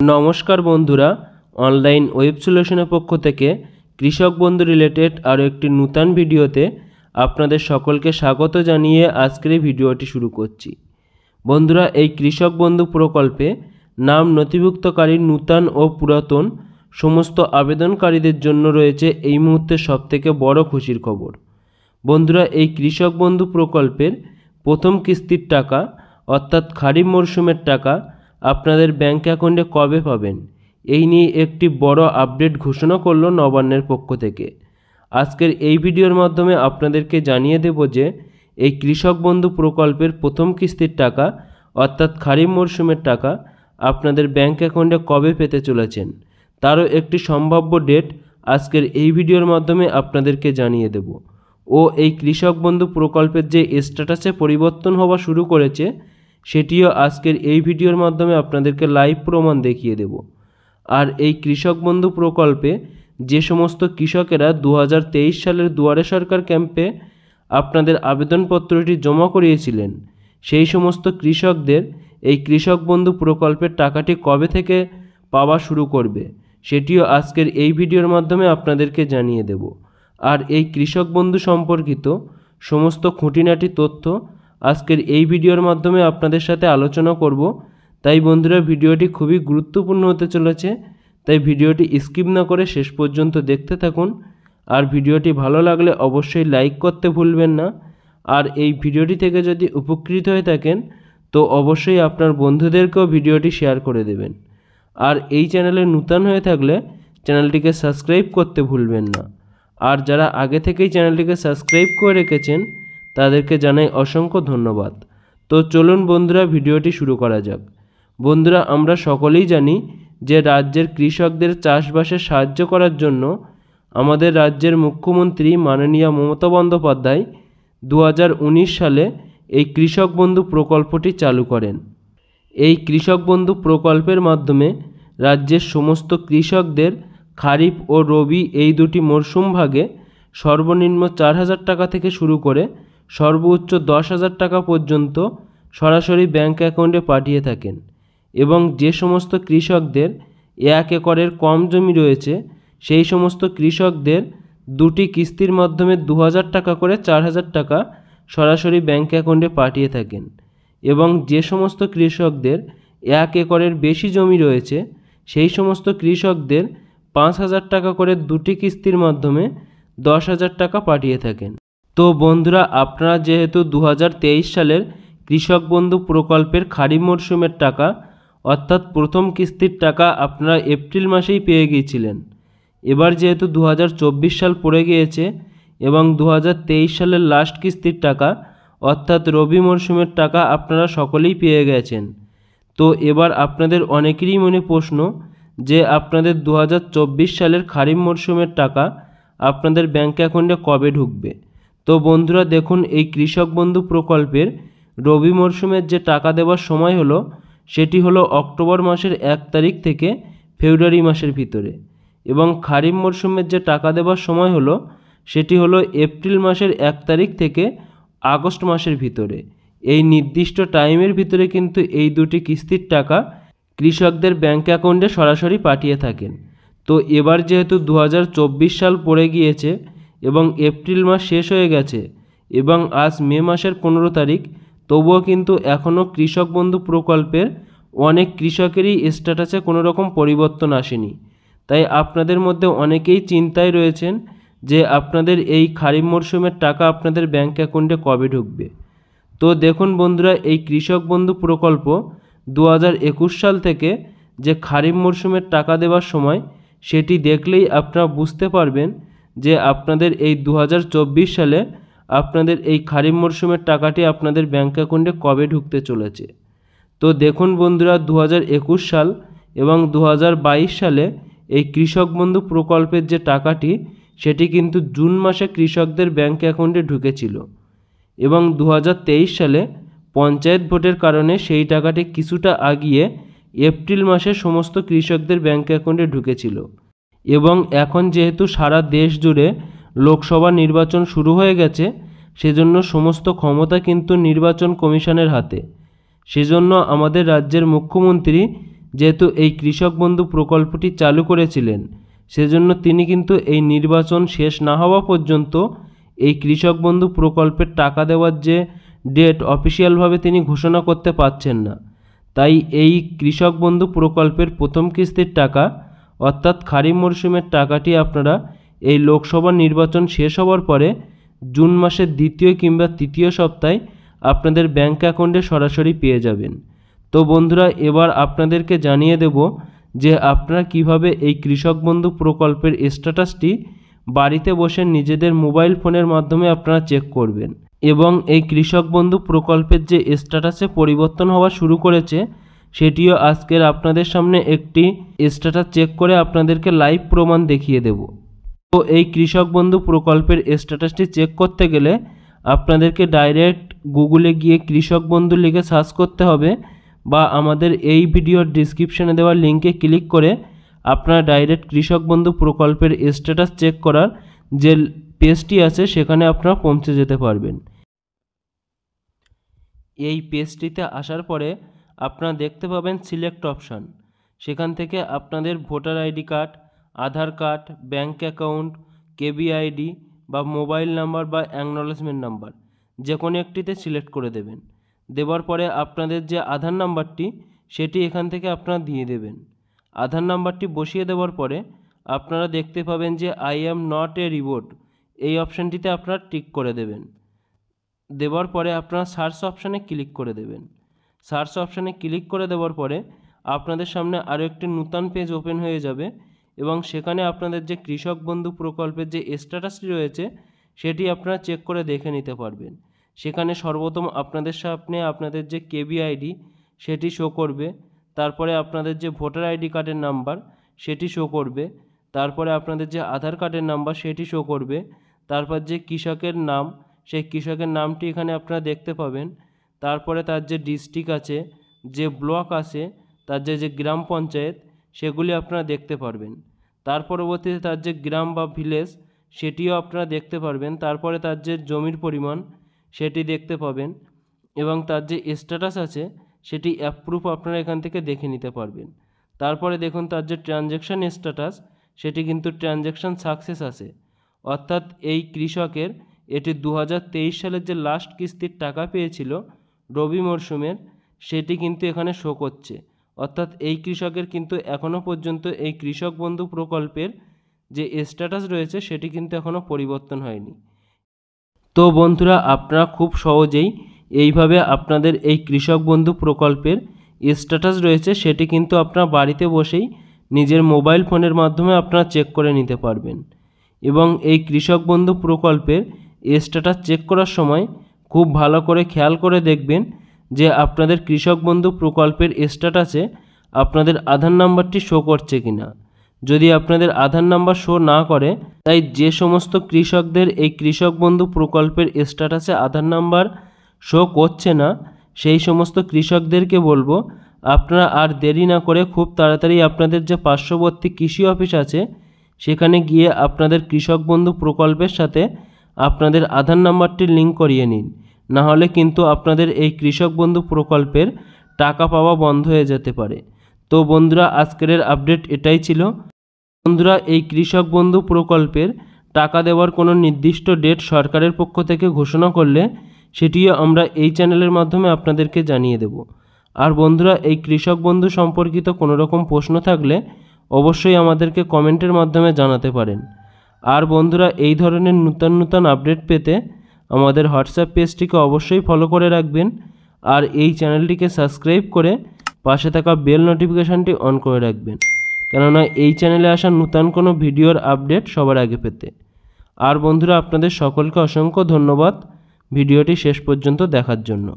নমস্কার বন্ধুরা, online web সলিউশনের পক্ষ থেকে কৃষক বন্ধু রিলেটেড আরও একটি নূতন ভিডিওতে আপনাদের সকলকে স্বাগত জানিয়ে আজকের এই ভিডিওটি শুরু করছি। বন্ধুরা, এই কৃষক বন্ধু প্রকল্পে নাম নথিভুক্তকারীর নূতন ও পুরাতন সমস্ত আবেদনকারীদের জন্য রয়েছে এই মুহূর্তে সবথেকে বড় খুশির খবর। বন্ধুরা, এই কৃষক বন্ধু প্রকল্পের প্রথম কিস্তির টাকা অর্থাৎ খারিফ মরশুমের টাকা আপনাদের ব্যাঙ্ক অ্যাকাউন্টে কবে পাবেন, এই নিয়ে একটি বড় আপডেট ঘোষণা করলো নবান্নের পক্ষ থেকে। আজকের এই ভিডিওর মাধ্যমে আপনাদেরকে জানিয়ে দেব যে এই কৃষক বন্ধু প্রকল্পের প্রথম কিস্তির টাকা অর্থাৎ খারিফ মরশুমের টাকা আপনাদের ব্যাঙ্ক অ্যাকাউন্টে কবে পেতে চলেছেন, তারও একটি সম্ভাব্য ডেট আজকের এই ভিডিওর মাধ্যমে আপনাদেরকে জানিয়ে দেব। ও এই কৃষক বন্ধু প্রকল্পের যে স্ট্যাটাসে পরিবর্তন হওয়া শুরু করেছে সেটিও আজকের এই ভিডিওর মাধ্যমে আপনাদেরকে লাইভ প্রমাণ দেখিয়ে দেব। আর এই কৃষক বন্ধু প্রকল্পে যে সমস্ত কৃষকেরা 2023 সালের দুয়ারে সরকার ক্যাম্পে আপনাদের আবেদনপত্রটি জমা করিয়েছিলেন, সেই সমস্ত কৃষকদের এই কৃষক বন্ধু প্রকল্পের টাকাটি কবে থেকে পাওয়া শুরু করবে সেটিও আজকের এই ভিডিওর মাধ্যমে আপনাদেরকে জানিয়ে দেব। আর এই কৃষক বন্ধু সম্পর্কিত সমস্ত খুঁটিনাটি তথ্য আজকের এই ভিডিওর মাধ্যমে আপনাদের সাথে আলোচনা করব। তাই বন্ধুরা, ভিডিওটি খুবই গুরুত্বপূর্ণ হতে চলেছে, তাই ভিডিওটি স্কিপ না করে শেষ পর্যন্ত দেখতে থাকুন। আর ভিডিওটি ভালো লাগলে অবশ্যই লাইক করতে ভুলবেন না। আর এই ভিডিওটি থেকে যদি উপকৃত হয়ে থাকেন তো অবশ্যই আপনার বন্ধুদেরকেও ভিডিওটি শেয়ার করে দেবেন। আর এই চ্যানেলে নূতন হয়ে থাকলে চ্যানেলটিকে সাবস্ক্রাইব করতে ভুলবেন না। আর যারা আগে থেকেই চ্যানেলটিকে সাবস্ক্রাইব করে রেখেছেন তাদেরকে জানাই অসংখ্য ধন্যবাদ। তো চলুন বন্ধুরা, ভিডিওটি শুরু করা যাক। বন্ধুরা, আমরা সকলেই জানি যে রাজ্যের কৃষকদের চাষবাসে সাহায্য করার জন্য আমাদের রাজ্যের মুখ্যমন্ত্রী মাননীয় মমতা বন্দ্যোপাধ্যায় 2019 সালে এই কৃষক বন্ধু প্রকল্পটি চালু করেন। এই কৃষক বন্ধু প্রকল্পের মাধ্যমে রাজ্যের সমস্ত কৃষকদের খারিফ ও রবি এই দুটি মরশুম ভাগে সর্বনিম্ন 4,000 টাকা থেকে শুরু করে সর্বোচ্চ 10,000 টাকা পর্যন্ত সরাসরি ব্যাঙ্ক অ্যাকাউন্টে পাঠিয়ে থাকেন। এবং যে সমস্ত কৃষকদের 1 একরের কম জমি রয়েছে সেই সমস্ত কৃষকদের দুটি কিস্তির মাধ্যমে 2,000 টাকা করে 4,000 টাকা সরাসরি ব্যাঙ্ক অ্যাকাউন্টে পাঠিয়ে থাকেন। এবং যে সমস্ত কৃষকদের 1 একরের বেশি জমি রয়েছে সেই সমস্ত কৃষকদের 5,000 টাকা করে দুটি কিস্তির মাধ্যমে 10,000 টাকা পাঠিয়ে থাকেন। তো বন্ধুরা, আপনারা যেহেতু 2023 সালের কৃষক বন্ধু প্রকল্পের খারিফ মরশুমের টাকা অর্থাৎ প্রথম কিস্তির টাকা আপনারা এপ্রিল মাসেই পেয়ে গিয়েছিলেন, এবার যেহেতু 2024 সাল পড়ে গিয়েছে এবং 2023 সালের লাস্ট কিস্তির টাকা অর্থাৎ রবি মরশুমের টাকা আপনারা সকলেই পেয়ে গেছেন। তো এবার আপনাদের অনেকেরই মনে প্রশ্ন যে আপনাদের 2024 সালের খারিফ মরশুমের টাকা আপনাদের ব্যাঙ্ক অ্যাকাউন্টে কবে ঢুকবে। তো বন্ধুরা দেখুন, এই কৃষক বন্ধু প্রকল্পের রবি মরশুমের যে টাকা দেওয়ার সময় হলো সেটি হলো অক্টোবর মাসের 1 তারিখ থেকে ফেব্রুয়ারি মাসের ভিতরে, এবং খারিফ মরশুমের যে টাকা দেওয়ার সময় হলো সেটি হলো এপ্রিল মাসের 1 তারিখ থেকে আগস্ট মাসের ভিতরে। এই নির্দিষ্ট টাইমের ভিতরে কিন্তু এই দুটি কিস্তির টাকা কৃষকদের ব্যাঙ্ক অ্যাকাউন্টে সরাসরি পাঠিয়ে থাকেন। তো এবার যেহেতু 2024 সাল পড়ে গিয়েছে এবং এপ্রিল মাস শেষ হয়ে গেছে এবং আজ মে মাসের 15 তারিখ, তবুও কিন্তু এখনও কৃষক বন্ধু প্রকল্পের অনেক কৃষকেরই স্ট্যাটাসে কোনো রকম পরিবর্তন আসেনি। তাই আপনাদের মধ্যে অনেকেই চিন্তায় রয়েছেন যে আপনাদের এই খারিফ মরশুমের টাকা আপনাদের ব্যাঙ্ক অ্যাকাউন্টে কবে ঢুকবে। তো দেখুন বন্ধুরা, এই কৃষক বন্ধু প্রকল্প 2021 সাল থেকে যে খারিফ মরশুমের টাকা দেওয়ার সময় সেটি দেখলেই আপনারা বুঝতে পারবেন যে আপনাদের এই 2024 সালে আপনাদের এই খারিফ মরশুমের টাকাটি আপনাদের ব্যাঙ্ক অ্যাকাউন্টে কবে ঢুকতে চলেছে। তো দেখুন বন্ধুরা, 2021 সাল এবং 2022 সালে এই কৃষক বন্ধু প্রকল্পের যে টাকাটি সেটি কিন্তু জুন মাসে কৃষকদের ব্যাঙ্ক অ্যাকাউন্টে ঢুকেছিল এবং 2023 সালে পঞ্চায়েত ভোটের কারণে সেই টাকাটি কিছুটা আগিয়ে এপ্রিল মাসে সমস্ত কৃষকদের ব্যাঙ্ক অ্যাকাউন্টে ঢুকেছিল। এবং এখন যেহেতু সারা দেশ জুড়ে লোকসভা নির্বাচন শুরু হয়ে গেছে সেজন্য সমস্ত ক্ষমতা কিন্তু নির্বাচন কমিশনের হাতে। সেজন্য আমাদের রাজ্যের মুখ্যমন্ত্রী যেহেতু এই কৃষক বন্ধু প্রকল্পটি চালু করেছিলেন, সেজন্য তিনি কিন্তু এই নির্বাচন শেষ না হওয়া পর্যন্ত এই কৃষক বন্ধু প্রকল্পের টাকা দেওয়ার যে ডেট অফিসিয়ালভাবে তিনি ঘোষণা করতে পারছেন না। তাই এই কৃষক বন্ধু প্রকল্পের প্রথম কিস্তির টাকা অর্থাৎ খারিফ মরশুমের টাকাটি আপনারা এই লোকসভা নির্বাচন শেষ হওয়ার পরে জুন মাসের দ্বিতীয় কিংবা তৃতীয় সপ্তাহে আপনাদের ব্যাঙ্ক অ্যাকাউন্টে সরাসরি পেয়ে যাবেন। তো বন্ধুরা, এবার আপনাদেরকে জানিয়ে দেব যে আপনারা কিভাবে এই কৃষক বন্ধু প্রকল্পের স্ট্যাটাসটি বাড়িতে বসে নিজেদের মোবাইল ফোনের মাধ্যমে আপনারা চেক করবেন এবং এই কৃষক বন্ধু প্রকল্পের যে স্ট্যাটাসে পরিবর্তন হওয়া শুরু করেছে সেটিও আজকের আপনাদের সামনে একটি স্ট্যাটাস চেক করে আপনাদেরকে লাইভ প্রমাণ দেখিয়ে দেব। তো এই কৃষক বন্ধু প্রকল্পের স্ট্যাটাসটি চেক করতে গেলে আপনাদেরকে ডাইরেক্ট গুগলে গিয়ে কৃষক বন্ধু লিখে সার্চ করতে হবে, বা আমাদের এই ভিডিওর ডিসক্রিপশনে দেওয়া লিঙ্কে ক্লিক করে আপনারা ডাইরেক্ট কৃষক বন্ধু প্রকল্পের স্ট্যাটাস চেক করার যে পেজটি আছে সেখানে আপনারা পৌঁছে যেতে পারবেন। এই পেজটিতে আসার পরে আপনারা দেখতে পাবেন সিলেক্ট অপশান। সেখান থেকে আপনাদের ভোটার আইডি কার্ড, আধার কার্ড, ব্যাঙ্ক অ্যাকাউন্ট, কেবিআইডি বা মোবাইল নাম্বার বা অ্যাকনলেজমেন্ট নাম্বার যে কোনো একটিতে সিলেক্ট করে দেবেন। দেওয়ার পরে আপনাদের যে আধার নাম্বারটি সেটি এখান থেকে আপনারা দিয়ে দেবেন। আধার নাম্বারটি বসিয়ে দেওয়ার পরে আপনারা দেখতে পাবেন যে I am not a robot, এই অপশানটিতে আপনারা টিক করে দেবেন। দেওয়ার পরে আপনারা সার্চ অপশানে ক্লিক করে দেবেন। সার্চ অপশানে ক্লিক করে দেওয়ার পরে আপনাদের সামনে আরও একটি নতুন পেজ ওপেন হয়ে যাবে এবং সেখানে আপনাদের যে কৃষক বন্ধু প্রকল্পের যে স্ট্যাটাসটি রয়েছে সেটি আপনারা চেক করে দেখে নিতে পারবেন। সেখানে সর্বপ্রথম আপনাদের সামনে আপনাদের যে কেবিআইডি সেটি শো করবে, তারপরে আপনাদের যে ভোটার আইডি কার্ডের নাম্বার সেটি শো করবে, তারপরে আপনাদের যে আধার কার্ডের নাম্বার সেটি শো করবে, তারপর যে কৃষকের নাম সেই কৃষকের নামটি এখানে আপনারা দেখতে পাবেন, তারপরে তার যে ডিস্ট্রিক্ট আছে, যে ব্লক আছে, তার যে গ্রাম পঞ্চায়েত সেগুলি আপনারা দেখতে পারবেন। তার পরবর্তীতে তার যে গ্রাম বা ভিলেজ সেটিও আপনারা দেখতে পারবেন, তারপরে তার যে জমির পরিমাণ সেটি দেখতে পাবেন এবং তার যে স্ট্যাটাস আছে সেটি অ্যাপ্রুভ আপনারা এখান থেকে দেখে নিতে পারবেন। তারপরে দেখুন তার যে ট্রানজ্যাকশান স্ট্যাটাস সেটি কিন্তু ট্রানজ্যাকশান সাকসেস আছে, অর্থাৎ এই কৃষকের এটি 2023 সালের যে লাস্ট কিস্তির টাকা পেয়েছিল রবি মরশুমের সেটি কিন্তু এখানে শো করছে, অর্থাৎ এই কৃষকের কিন্তু এখনও পর্যন্ত এই কৃষক বন্ধু প্রকল্পের যে স্ট্যাটাস রয়েছে সেটি কিন্তু এখনও পরিবর্তন হয়নি। তো বন্ধুরা, আপনারা খুব সহজেই এইভাবে আপনাদের এই কৃষক বন্ধু প্রকল্পের স্ট্যাটাস রয়েছে সেটি কিন্তু আপনারা বাড়িতে বসেই নিজের মোবাইল ফোনের মাধ্যমে আপনারা চেক করে নিতে পারবেন এবং এই কৃষক বন্ধু প্রকল্পের স্ট্যাটাস চেক করার সময় খুব ভালো করে খেয়াল করে দেখবেন যে আপনাদের কৃষক বন্ধু প্রকল্পের স্ট্যাটাসে আপনাদের আধার নাম্বারটি শো করছে কিনা। যদি আপনাদের আধার নাম্বার শো না করে, তাই যে সমস্ত কৃষকদের এই কৃষক বন্ধু প্রকল্পের স্ট্যাটাসে আধার নাম্বার শো করছে না সেই সমস্ত কৃষকদেরকে বলবো আপনারা আর দেরি না করে খুব তাড়াতাড়ি আপনাদের যে পার্শ্ববর্তী কৃষি অফিস আছে সেখানে গিয়ে আপনাদের কৃষক বন্ধু প্রকল্পের সাথে আপনাদের আধার নাম্বারটি লিঙ্ক করিয়ে নিন, না হলে কিন্তু আপনাদের এই কৃষক বন্ধু প্রকল্পের টাকা পাওয়া বন্ধ হয়ে যেতে পারে। তো বন্ধুরা, আজকের আপডেট এটাই ছিল। বন্ধুরা, এই কৃষক বন্ধু প্রকল্পের টাকা দেওয়ার কোনো নির্দিষ্ট ডেট সরকারের পক্ষ থেকে ঘোষণা করলে সেটিও আমরা এই চ্যানেলের মাধ্যমে আপনাদেরকে জানিয়ে দেব। আর বন্ধুরা, এই কৃষক বন্ধু সম্পর্কিত কোনো রকম প্রশ্ন থাকলে অবশ্যই আমাদেরকে কমেন্টের মাধ্যমে জানাতে পারেন। আর বন্ধুরা, এই ধরনের নতুন আপডেট পেতে আমাদের হোয়াটসঅ্যাপ পেজটিকে অবশ্যই ফলো করে রাখবেন আর এই চ্যানেলটিকে সাবস্ক্রাইব করে পাশে থাকা বেল নোটিফিকেশানটি অন করে রাখবেন, কেননা এই চ্যানেলে আসা নতুন কোনো ভিডিওর আপডেট সবার আগে পেতে। আর বন্ধুরা, আপনাদের সকলকে অসংখ্য ধন্যবাদ ভিডিওটি শেষ পর্যন্ত দেখার জন্য।